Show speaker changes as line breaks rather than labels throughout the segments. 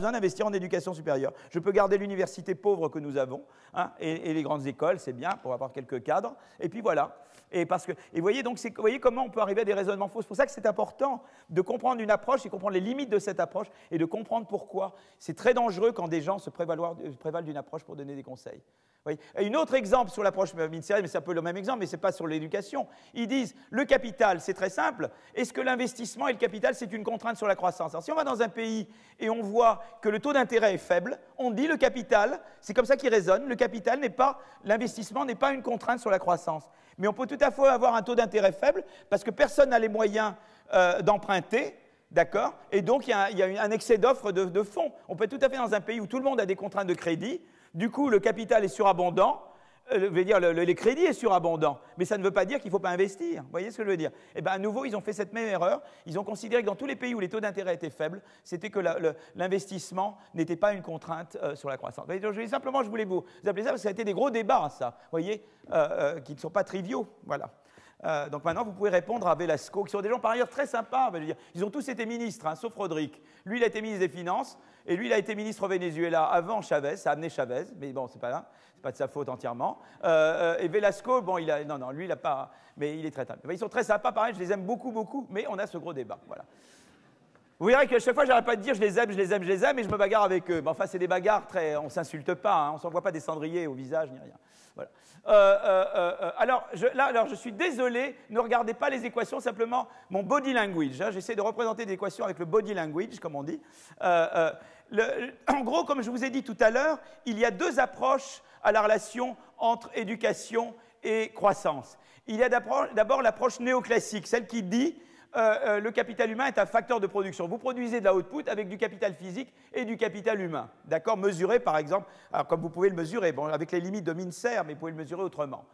besoin d'investir en éducation supérieure. Je peux garder l'université pauvre que nous avons, hein, et les grandes écoles, c'est bien pour avoir quelques cadres. Et puis voilà. Et vous voyez, donc, vous voyez comment on peut arriver à des raisonnements faux. C'est pour ça que c'est important de comprendre une approche et comprendre les limites de cette approche et de comprendre pourquoi. C'est très dangereux quand des gens se prévalent d'une approche pour donner des conseils. Oui. Et un autre exemple sur l'approche ministérielle, mais c'est un peu le même exemple, mais ce n'est pas sur l'éducation. Ils disent, le capital, c'est très simple. Est-ce que l'investissement et le capital, c'est une contrainte sur la croissance? Alors, si on va dans un pays et on voit que le taux d'intérêt est faible, on dit le capital, c'est comme ça qu'ils raisonnent, le capital n'est pas, l'investissement n'est pas une contrainte sur la croissance. Mais on peut tout à fait avoir un taux d'intérêt faible parce que personne n'a les moyens d'emprunter. D'accord? Et donc, il y a un excès d'offres de fonds. On peut être tout à fait dans un pays où tout le monde a des contraintes de crédit. Du coup, le capital est surabondant. Je veux dire, les crédits est surabondant. Mais ça ne veut pas dire qu'il ne faut pas investir. Vous voyez ce que je veux dire? Eh bien, à nouveau, ils ont fait cette même erreur. Ils ont considéré que dans tous les pays où les taux d'intérêt étaient faibles, c'était que l'investissement n'était pas une contrainte sur la croissance. Simplement, je voulais vous appeler ça parce que ça a été des gros débats, ça. Vous voyez, qui ne sont pas triviaux. Voilà. Donc maintenant, vous pouvez répondre à Velasco, qui sont des gens par ailleurs très sympas. Ils ont tous été ministres, hein, sauf Rodrigue. Lui, il a été ministre des Finances, et lui, il a été ministre au Venezuela avant Chavez, ça a amené Chavez, mais bon, c'est pas de sa faute entièrement. Et Velasco, bon, non, lui, il n'a pas, mais il est très sympa. Ils sont très sympas, pareil, je les aime beaucoup, beaucoup, mais on a ce gros débat, voilà. Vous verrez qu'à chaque fois, je n'arrête pas de dire je les aime, je les aime, je les aime, et je me bagarre avec eux. Mais enfin, c'est des bagarres on ne s'insulte pas, hein, on ne s'envoie pas des cendriers au visage, ni rien. Voilà. Alors, je suis désolé, ne regardez pas les équations, simplement mon body language. Hein, j'essaie de représenter des équations avec le body language, comme on dit. En gros, comme je vous ai dit tout à l'heure, il y a deux approches à la relation entre éducation et croissance. Il y a d'abord l'approche néoclassique, celle qui dit le capital humain est un facteur de production. Vous produisez de la output avec du capital physique et du capital humain. D'accord? Mesuré, par exemple, alors, comme vous pouvez le mesurer, bon, avec les limites de Mincer, mais vous pouvez le mesurer autrement.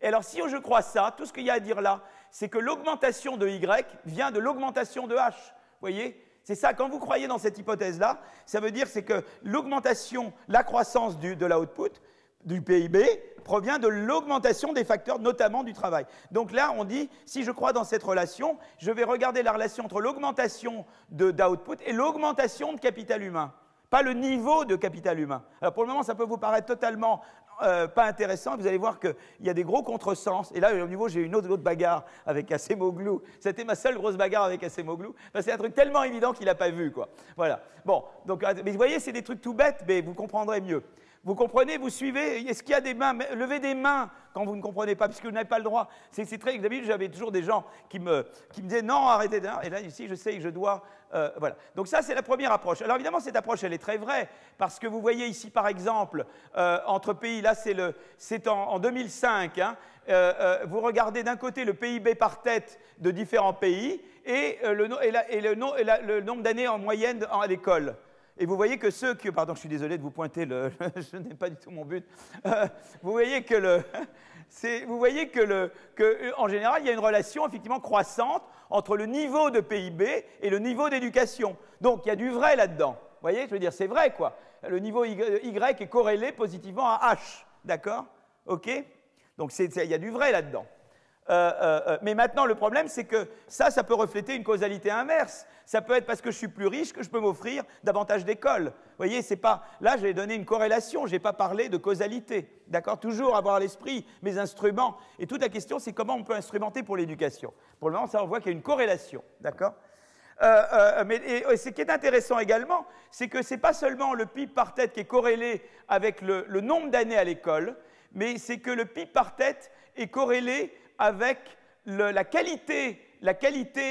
Et alors, si je crois ça, tout ce qu'il y a à dire là, c'est que l'augmentation de Y vient de l'augmentation de H. Vous voyez? C'est ça, quand vous croyez dans cette hypothèse-là, ça veut dire c'est que l'augmentation, la croissance de la output, du PIB, provient de l'augmentation des facteurs, notamment du travail. Donc là, on dit, si je crois dans cette relation, je vais regarder la relation entre l'augmentation d'output et l'augmentation de capital humain, pas le niveau de capital humain. Alors pour le moment, ça peut vous paraître totalement pas intéressant, vous allez voir qu'il y a des gros contresens. Et là, au niveau, j'ai une autre bagarre avec Acemoglu. C'était ma seule grosse bagarre avec Acemoglu. C'est un truc tellement évident qu'il n'a pas vu, quoi. Voilà. Bon, donc, mais vous voyez, c'est des trucs tout bêtes, mais vous comprendrez mieux. Vous comprenez, vous suivez? Est-ce qu'il y a des mains? Levez des mains quand vous ne comprenez pas, puisque vous n'avez pas le droit. C'est très d'habitude, j'avais toujours des gens qui me disaient non, arrêtez. Et là, ici, je sais que je dois. Voilà. Donc ça, c'est la première approche. Alors évidemment, cette approche, elle est très vraie, parce que vous voyez ici, par exemple, entre pays, là, c'est en 2005. Hein, vous regardez d'un côté le PIB par tête de différents pays et le nombre d'années en moyenne à l'école. Et vous voyez que ceux qui... Pardon, je suis désolé de vous pointer je n'ai pas du tout mon but. Vous voyez que en général, il y a une relation effectivement croissante entre le niveau de PIB et le niveau d'éducation. Donc, il y a du vrai là-dedans. Vous voyez, je veux dire, c'est vrai, quoi. Le niveau Y est corrélé positivement à H. D'accord? OK? Donc, il y a du vrai là-dedans. Mais maintenant, le problème, c'est que ça peut refléter une causalité inverse. Ça peut être parce que je suis plus riche que je peux m'offrir davantage d'écoles. Vous voyez, c'est pas... Là, j'ai donné une corrélation, je n'ai pas parlé de causalité. D'accord? Toujours avoir à l'esprit mes instruments. Et toute la question, c'est comment on peut instrumenter pour l'éducation. Pour le moment, ça, on voit qu'il y a une corrélation. D'accord? Mais ce qui est intéressant également, c'est que ce n'est pas seulement le PIB par tête qui est corrélé avec le nombre d'années à l'école, mais c'est que le PIB par tête est corrélé avec la qualité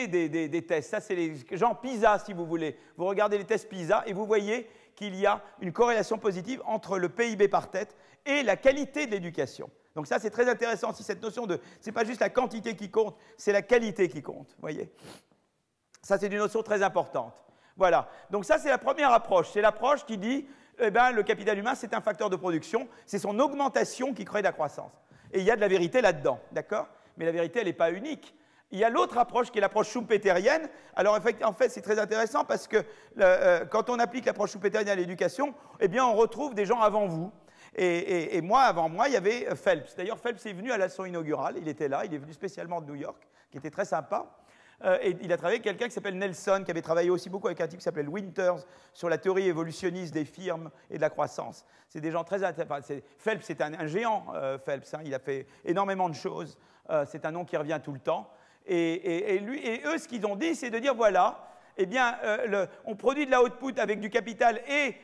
des tests. Ça, c'est les gens PISA, si vous voulez. Vous regardez les tests PISA et vous voyez qu'il y a une corrélation positive entre le PIB par tête et la qualité de l'éducation. Donc ça, c'est très intéressant aussi, cette notion de... Ce n'est pas juste la quantité qui compte, c'est la qualité qui compte. Vous voyez? Ça, c'est une notion très importante. Voilà. Donc ça, c'est la première approche. C'est l'approche qui dit, eh bien, le capital humain, c'est un facteur de production. C'est son augmentation qui crée de la croissance. Et il y a de la vérité là-dedans, d'accord? Mais la vérité, elle n'est pas unique. Il y a l'autre approche qui est l'approche schumpeterienne. Alors, en fait, c'est très intéressant parce que quand on applique l'approche schumpeterienne à l'éducation, eh bien, on retrouve des gens avant vous. Et moi, avant moi, il y avait Phelps. D'ailleurs, Phelps est venu à la leçon inaugurale. Il était là. Il est venu spécialement de New York, qui était très sympa. Et il a travaillé avec quelqu'un qui s'appelle Nelson, qui avait travaillé aussi beaucoup avec un type qui s'appelle Winters sur la théorie évolutionniste des firmes et de la croissance. C'est des gens très... Enfin, Phelps, c'est un géant, Phelps. Hein, il a fait énormément de choses. C'est un nom qui revient tout le temps. Et eux, ce qu'ils ont dit, c'est de dire, voilà, eh bien, on produit de la output avec du capital et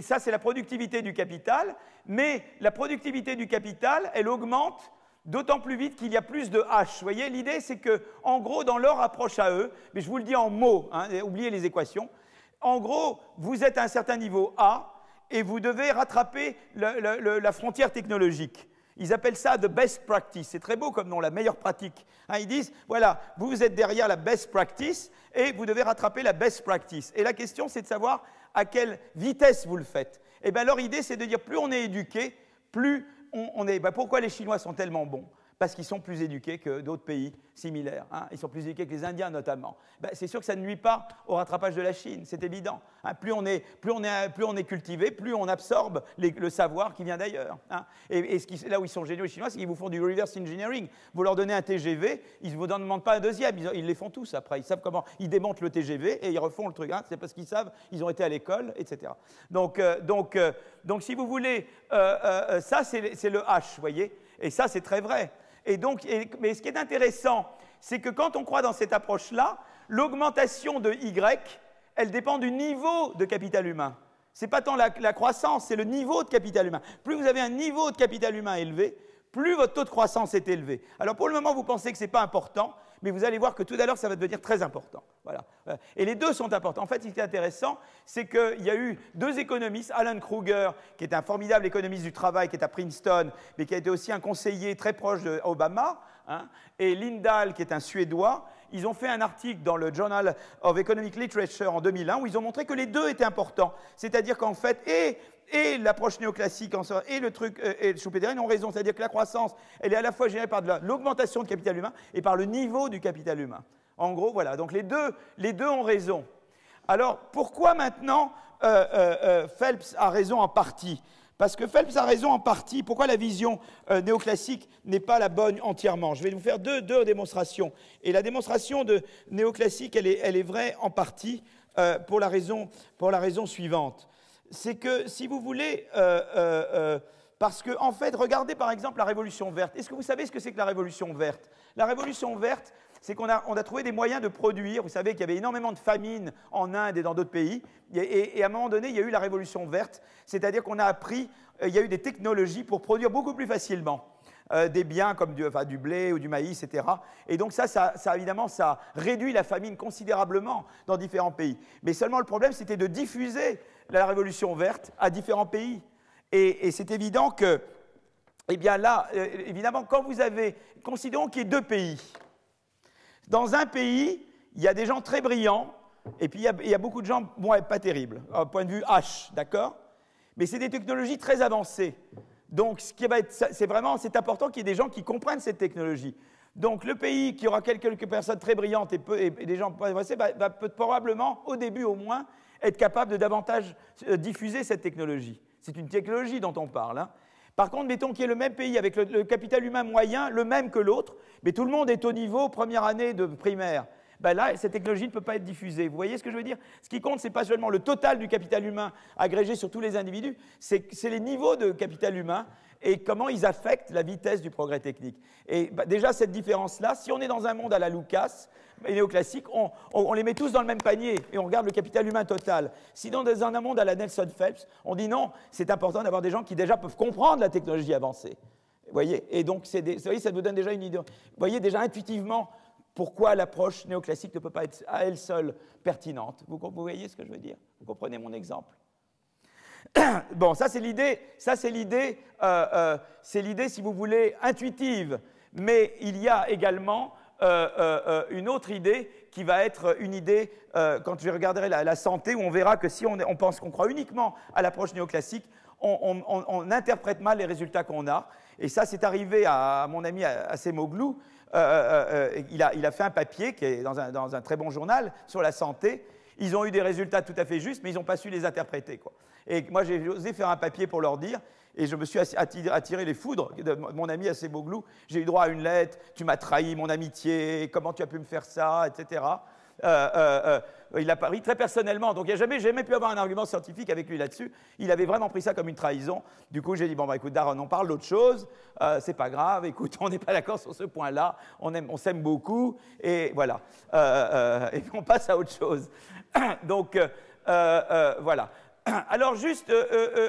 ça, c'est la productivité du capital, mais la productivité du capital, elle augmente d'autant plus vite qu'il y a plus de H. Vous voyez, l'idée, c'est que, en gros, dans leur approche à eux, mais je vous le dis en mots, hein, oubliez les équations, en gros, vous êtes à un certain niveau A et vous devez rattraper la frontière technologique. Ils appellent ça « the best practice ». C'est très beau comme nom, la meilleure pratique. Hein, ils disent, voilà, vous êtes derrière la best practice et vous devez rattraper la best practice. Et la question, c'est de savoir à quelle vitesse vous le faites. Et bien, leur idée, c'est de dire, plus on est éduqué, plus on est... Ben, pourquoi les Chinois sont tellement bons? Parce qu'ils sont plus éduqués que d'autres pays similaires. Hein. Ils sont plus éduqués que les Indiens, notamment. Ben, c'est sûr que ça ne nuit pas au rattrapage de la Chine, c'est évident. Hein. Plus on est cultivé, plus on absorbe le savoir qui vient d'ailleurs. Hein. Et là où ils sont géniaux, les Chinois, c'est qu'ils vous font du reverse engineering. Vous leur donnez un TGV, ils ne vous en demandent pas un deuxième. Ils les font tous après. Ils savent comment ils démontent le TGV et ils refont le truc. Hein. C'est parce qu'ils savent, ils ont été à l'école, etc. Donc, si vous voulez, ça, c'est le H, vous voyez. Et ça, c'est très vrai. Et donc, mais ce qui est intéressant, c'est que quand on croit dans cette approche-là, l'augmentation de Y, elle dépend du niveau de capital humain. Ce n'est pas tant la croissance, c'est le niveau de capital humain. Plus vous avez un niveau de capital humain élevé, plus votre taux de croissance est élevé. Alors pour le moment, vous pensez que ce n'est pas important, mais vous allez voir que tout à l'heure, ça va devenir très important. Voilà. Et les deux sont importants. En fait, ce qui est intéressant, c'est qu'il y a eu deux économistes, Alan Kruger, qui est un formidable économiste du travail, qui est à Princeton, mais qui a été aussi un conseiller très proche d'Obama, hein, et Lindahl, qui est un Suédois. Ils ont fait un article dans le Journal of Economic Literature en 2001 où ils ont montré que les deux étaient importants. C'est-à-dire qu'en fait, et l'approche néoclassique et le truc et Schumpeterienne ont raison. C'est-à-dire que la croissance, elle est à la fois générée par l'augmentation du capital humain et par le niveau du capital humain. En gros, voilà. Donc les deux ont raison. Alors, pourquoi maintenant Phelps a raison en partie? Parce que Phelps a raison en partie. Pourquoi la vision néoclassique n'est pas la bonne entièrement? Je vais vous faire deux démonstrations. Et la démonstration de néoclassique, elle est vraie en partie pour la raison suivante. C'est que, si vous voulez, parce que, en fait, regardez par exemple la Révolution verte. Est-ce que vous savez ce que c'est que la Révolution verte? La Révolution verte, c'est qu'on a trouvé des moyens de produire. Vous savez qu'il y avait énormément de famines en Inde et dans d'autres pays. Et à un moment donné, il y a eu la Révolution verte, c'est-à-dire qu'on a appris, il y a eu des technologies pour produire beaucoup plus facilement des biens comme du blé ou du maïs, etc. Et donc ça évidemment, ça réduit la famine considérablement dans différents pays. Mais seulement le problème, c'était de diffuser la Révolution verte à différents pays. Et c'est évident que, eh bien là, évidemment, quand vous avez, considérons qu'il y ait deux pays. Dans un pays, il y a des gens très brillants, et puis il y a beaucoup de gens, bon, pas terribles, au point de vue H, d'accord? Mais c'est des technologies très avancées. Donc, c'est important qu'il y ait des gens qui comprennent cette technologie. Donc, le pays qui aura quelques personnes très brillantes et des gens pas avancés va probablement, au début au moins, être capable de davantage diffuser cette technologie. C'est une technologie dont on parle. Hein. Par contre, mettons qu'il y ait le même pays avec le capital humain moyen, le même que l'autre, mais tout le monde est au niveau première année de primaire. Ben là, cette technologie ne peut pas être diffusée. Vous voyez ce que je veux dire? Ce qui compte, ce n'est pas seulement le total du capital humain agrégé sur tous les individus, c'est les niveaux de capital humain et comment ils affectent la vitesse du progrès technique. Et ben, déjà, cette différence-là, si on est dans un monde à la Lucas, néoclassique, on les met tous dans le même panier et on regarde le capital humain total. Sinon, dans un monde à la Nelson Phelps, on dit non, c'est important d'avoir des gens qui déjà peuvent comprendre la technologie avancée. Vous voyez? Et donc, ça vous donne déjà une idée. Vous voyez déjà intuitivement pourquoi l'approche néoclassique ne peut pas être à elle seule pertinente. Vous voyez ce que je veux dire? Vous comprenez mon exemple? Bon, ça c'est l'idée, si vous voulez, intuitive. Mais il y a également une autre idée qui va être une idée, quand je regarderai la santé, où on verra que si on pense qu'on croit uniquement à l'approche néoclassique, on interprète mal les résultats qu'on a. Et ça, c'est arrivé à mon ami Acemoglu. Il a fait un papier qui est dans un très bon journal sur la santé. Ils ont eu des résultats tout à fait justes, mais ils n'ont pas su les interpréter, quoi. Et moi, j'ai osé faire un papier pour leur dire, et je me suis attiré les foudres de mon ami Aceboglou. J'ai eu droit à une lettre, tu m'as trahi mon amitié, comment tu as pu me faire ça, etc. Il a pris très personnellement, donc il n'a jamais pu avoir un argument scientifique avec lui là-dessus. Il avait vraiment pris ça comme une trahison. Du coup, j'ai dit, bon, bah, écoute, Darren, on parle d'autre chose, c'est pas grave, écoute, on n'est pas d'accord sur ce point-là, on s'aime beaucoup, et voilà. Et puis on passe à autre chose. Donc, voilà. Alors, juste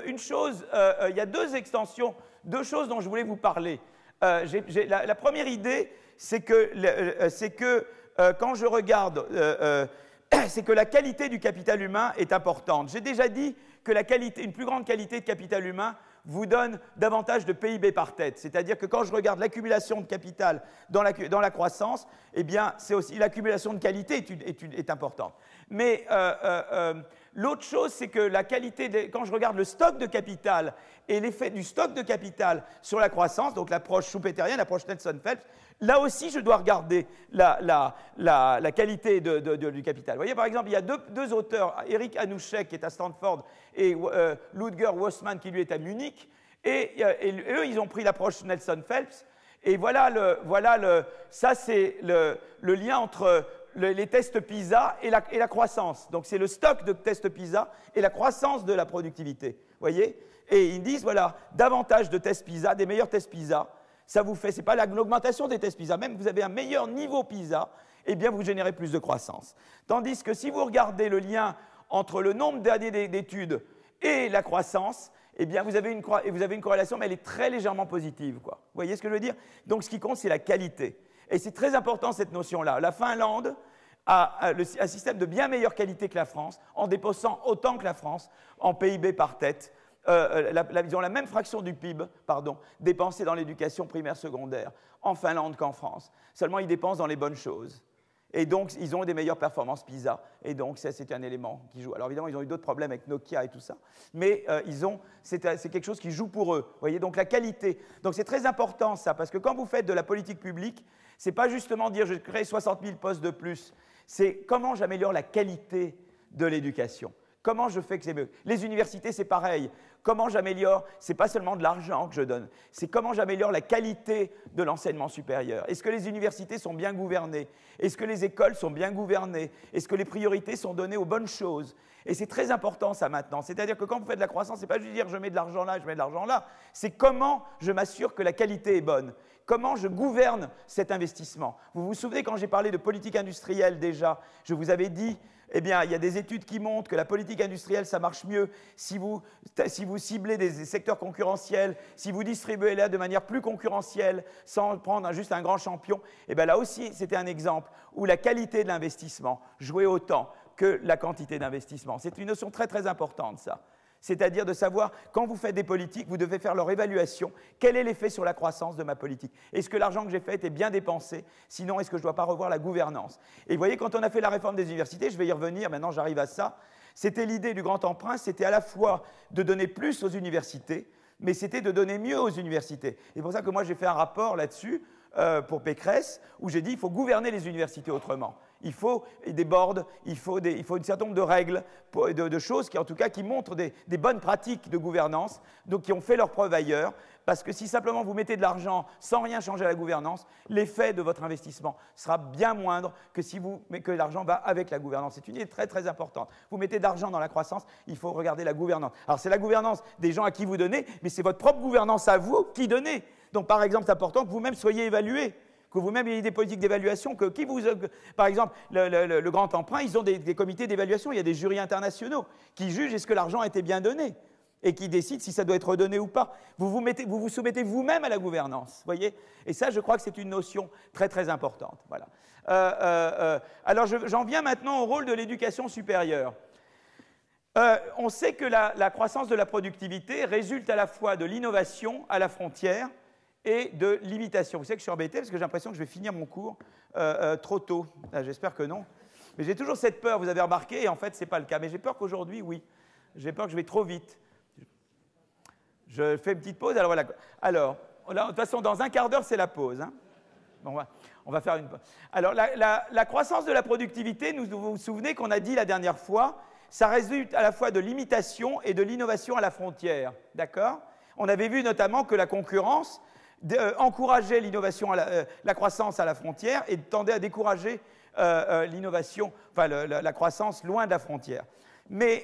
une chose, il y a deux choses dont je voulais vous parler. La première idée, c'est que quand je regarde, c'est que la qualité du capital humain est importante. J'ai déjà dit que une plus grande qualité de capital humain vous donne davantage de PIB par tête. C'est-à-dire que quand je regarde l'accumulation de capital dans la croissance, eh bien, c'est aussi l'accumulation de qualité est importante. Mais l'autre chose, c'est que la qualité, quand je regarde le stock de capital et l'effet du stock de capital sur la croissance, donc l'approche schumpeterienne, l'approche Nelson-Phelps, là aussi, je dois regarder la qualité du capital. Vous voyez, par exemple, il y a deux auteurs, Eric Hanushek, qui est à Stanford, et Ludger Wassmann, qui lui est à Munich, et eux, ils ont pris l'approche Nelson-Phelps, et ça, c'est le lien entre les tests PISA et la croissance. Donc, c'est le stock de tests PISA et la croissance de la productivité. Vous voyez? Et ils disent, voilà, davantage de tests PISA, des meilleurs tests PISA, ça vous fait, ce n'est pas l'augmentation des tests PISA, même vous avez un meilleur niveau PISA, eh bien vous générez plus de croissance. Tandis que si vous regardez le lien entre le nombre d'années d'études et la croissance, eh bien vous avez une corrélation, mais elle est très légèrement positive, quoi. Vous voyez ce que je veux dire? Donc ce qui compte, c'est la qualité. Et c'est très important cette notion-là. La Finlande a un système de bien meilleure qualité que la France, en dépensant autant que la France en PIB par tête. Ils ont la même fraction du PIB, dépensée dans l'éducation primaire secondaire en Finlande qu'en France. Seulement, ils dépensent dans les bonnes choses. Et donc, ils ont des meilleures performances PISA. Et donc, ça, c'est un élément qui joue. Alors, évidemment, ils ont eu d'autres problèmes avec Nokia et tout ça. Mais c'est quelque chose qui joue pour eux. Vous voyez, donc la qualité. Donc, c'est très important, ça, parce que quand vous faites de la politique publique, ce n'est pas justement dire je crée 60 000 postes de plus. C'est comment j'améliore la qualité de l'éducation. Comment je fais que c'est mieux? Les universités, c'est pareil. Comment j'améliore? Ce n'est pas seulement de l'argent que je donne, c'est comment j'améliore la qualité de l'enseignement supérieur. Est-ce que les universités sont bien gouvernées? Est-ce que les écoles sont bien gouvernées? Est-ce que les priorités sont données aux bonnes choses? Et c'est très important ça maintenant. C'est-à-dire que quand vous faites de la croissance, ce n'est pas juste dire je mets de l'argent là, je mets de l'argent là. C'est comment je m'assure que la qualité est bonne. Comment je gouverne cet investissement? Vous vous souvenez quand j'ai parlé de politique industrielle déjà, je vous avais dit, eh bien, il y a des études qui montrent que la politique industrielle, ça marche mieux si vous ciblez des secteurs concurrentiels, si vous distribuez là de manière plus concurrentielle, sans prendre juste un grand champion. Eh bien, là aussi, c'était un exemple où la qualité de l'investissement jouait autant que la quantité d'investissement. C'est une notion très, très importante, ça. C'est-à-dire de savoir, quand vous faites des politiques, vous devez faire leur évaluation. Quel est l'effet sur la croissance de ma politique? Est-ce que l'argent que j'ai fait est bien dépensé? Sinon, est-ce que je ne dois pas revoir la gouvernance? Et vous voyez, quand on a fait la réforme des universités, je vais y revenir, maintenant j'arrive à ça, c'était l'idée du grand emprunt, c'était à la fois de donner plus aux universités, mais c'était de donner mieux aux universités. C'est pour ça que moi j'ai fait un rapport là-dessus, pour Pécresse, où j'ai dit qu'il faut gouverner les universités autrement. Il faut des boards, il faut un certain nombre de règles, de choses qui, en tout cas, qui montrent des bonnes pratiques de gouvernance, donc qui ont fait leur preuve ailleurs, parce que si simplement vous mettez de l'argent sans rien changer à la gouvernance, l'effet de votre investissement sera bien moindre que l'argent va avec la gouvernance. C'est une idée très très importante. Vous mettez de l'argent dans la croissance, il faut regarder la gouvernance. Alors c'est la gouvernance des gens à qui vous donnez, mais c'est votre propre gouvernance à vous qui donnez. Donc par exemple, c'est important que vous-même soyez évalué, que vous-même ayez des politiques d'évaluation, par exemple, le grand emprunt, ils ont des comités d'évaluation, il y a des jurys internationaux qui jugent est-ce que l'argent a été bien donné et qui décident si ça doit être redonné ou pas. Vous vous soumettez vous-même à la gouvernance, voyez? Et ça, je crois que c'est une notion très très importante. Voilà. Alors j'en viens maintenant au rôle de l'éducation supérieure. On sait que la croissance de la productivité résulte à la fois de l'innovation à la frontière et de l'imitation. Vous savez que je suis embêté parce que j'ai l'impression que je vais finir mon cours trop tôt. J'espère que non. Mais j'ai toujours cette peur, vous avez remarqué, et en fait, ce n'est pas le cas. Mais j'ai peur qu'aujourd'hui, oui. J'ai peur que je vais trop vite. Je fais une petite pause. Alors, voilà. Alors, là, de toute façon, dans un quart d'heure, c'est la pause. Hein. Bon, on va faire une... Alors, la croissance de la productivité, vous vous souvenez qu'on a dit la dernière fois, ça résulte à la fois de l'imitation et de l'innovation à la frontière. D'accord? On avait vu notamment que la concurrence encourageait l'innovation, la croissance à la frontière et tendait à décourager l'innovation, enfin la croissance loin de la frontière. Mais